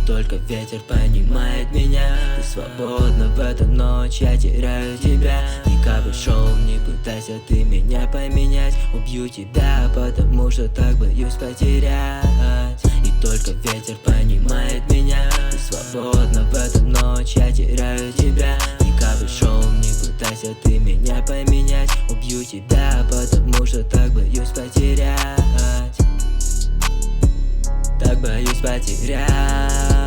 только ветер понимает меня. Ты свободна в эту ночь, я теряю тебя. Ни капли шоу, не пытайся ты меня поменять. Убью тебя, потому что так боюсь потерять. И только ветер понимает меня. Ты свободна в эту ночь, я теряю тебя. Ни капли шоу, не пытайся ты меня поменять. Убью тебя, потому что так боюсь потерять. Так боюсь потерять.